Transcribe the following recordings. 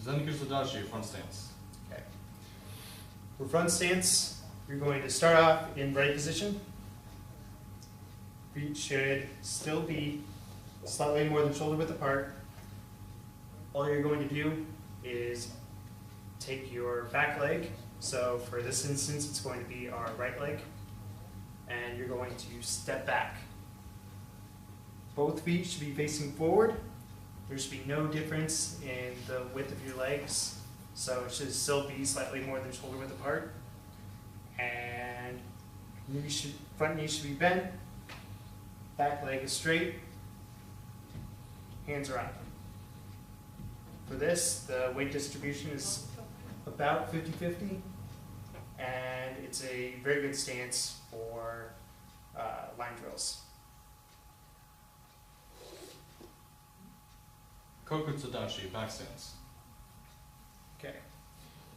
Zenikusudachi, front stance. Okay. For front stance, you're going to start off in right position. Feet should still be slightly more than shoulder width apart. All you're going to do is take your back leg. So for this instance, it's going to be our right leg. And you're going to step back. Both feet should be facing forward. There should be no difference in the width of your legs. So it should still be slightly more than shoulder width apart. And front knee should be bent. Back leg is straight. Hands are up. For this, the weight distribution is about 50-50. And it's a very good stance for line drills. Kokutsudachi, back stance. Okay.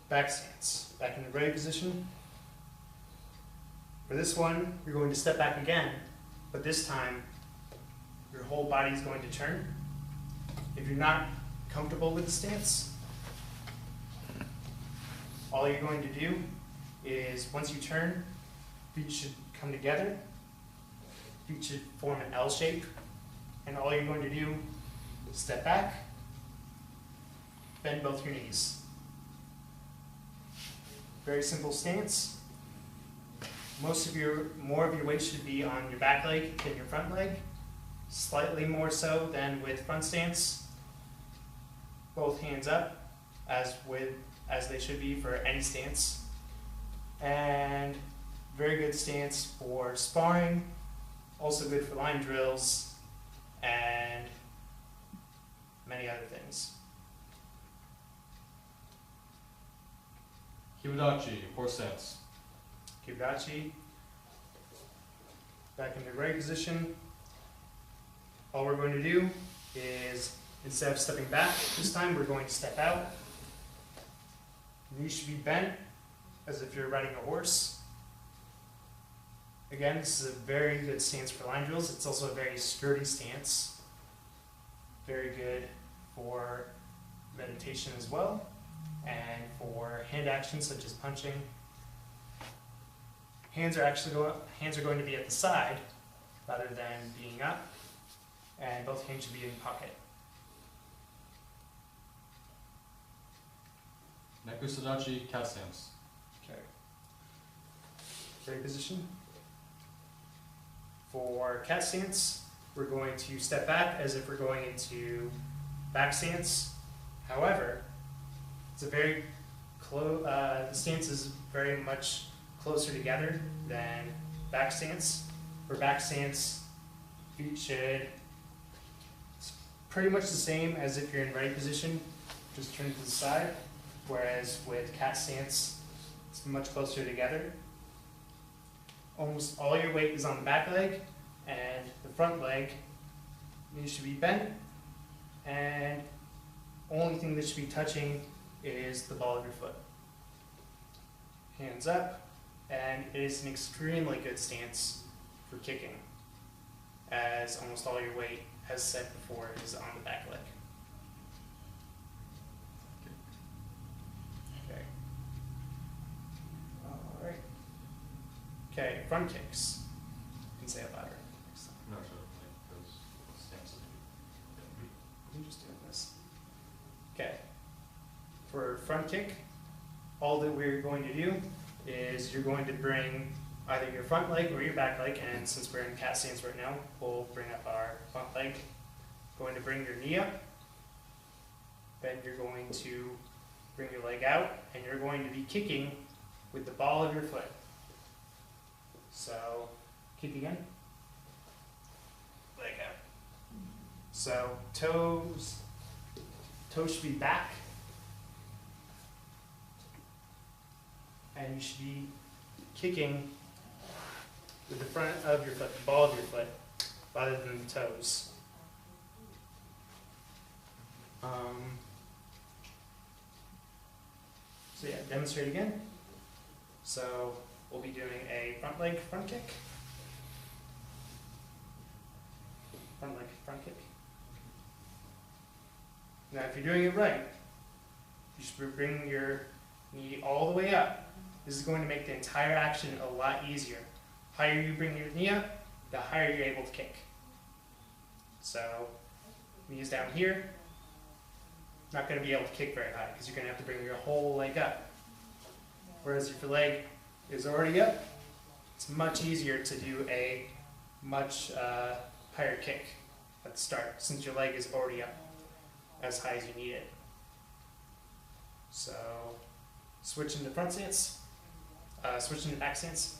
Back stance. Back in the ready position. For this one, you're going to step back again, but this time your whole body is going to turn. If you're not comfortable with the stance, all you're going to do is once you turn, feet should come together. Feet should form an L shape, and all you're going to do is step back, bend both your knees. Very simple stance. More of your weight should be on your back leg than your front leg. Slightly more so than with front stance. Both hands up, as they should be for any stance. And very good stance for sparring, also good for line drills, and many other things. Kibudachi, horse stance. Kibudachi. Back into right position. All we're going to do is, instead of stepping back, this time we're going to step out. Knees should be bent as if you're riding a horse. Again, this is a very good stance for line drills. It's also a very sturdy stance. Very good for meditation as well, and for hand actions such as punching. Hands are going to be at the side rather than being up, and both hands should be in pocket. Nekusudachi, cat stance. Okay. Ready position. For cat stance, we're going to step back as if we're going into back stance. However, it's a very the stance is very much closer together than back stance. For back stance, feet should, it's pretty much the same as if you're in right position, just turn to the side. Whereas with cat stance, it's much closer together. Almost all your weight is on the back leg, and the front leg needs to be bent, and only thing that should be touching is the ball of your foot. Hands up, and it is an extremely good stance for kicking, as almost all your weight, as said before, is on the back leg. Okay. All right. Okay, front kicks. You can say it louder next time. No, sure. Those stances. I'm just doing this. Okay. For front kick, all that we're going to do is you're going to bring either your front leg or your back leg, and since we're in cat stance right now, we'll bring up our front leg. Going to bring your knee up. Then you're going to bring your leg out, and you're going to be kicking with the ball of your foot. So, kick again. Leg out. So, toes should be back. And you should be kicking with the front of your foot, the ball of your foot, rather than the toes. So yeah, demonstrate again. So we'll be doing a front leg front kick. Front leg front kick. Now if you're doing it right, You should bring your knee all the way up. This is going to make the entire action a lot easier. The higher you bring your knee up, the higher you're able to kick. So, knee is down here. Not going to be able to kick very high because you're going to have to bring your whole leg up. Whereas if your leg is already up, it's much easier to do a much higher kick at the start since your leg is already up as high as you need it. So, switch into front stance, switch into back stance.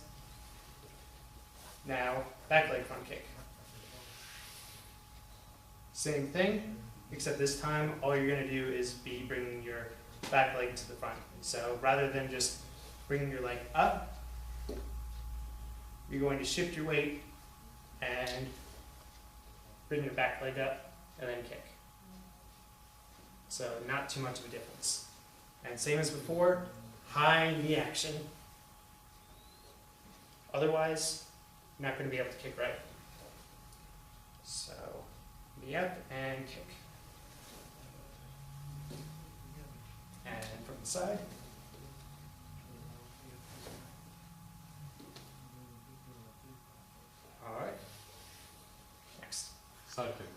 Now, back leg front kick. Same thing, except this time all you're going to do is be bringing your back leg to the front. So rather than just bringing your leg up, you're going to shift your weight and bring your back leg up and then kick. So not too much of a difference. And same as before, high knee action. Otherwise, you're not going to be able to kick right. So knee up and kick. And from the side. All right. Next. Side kick.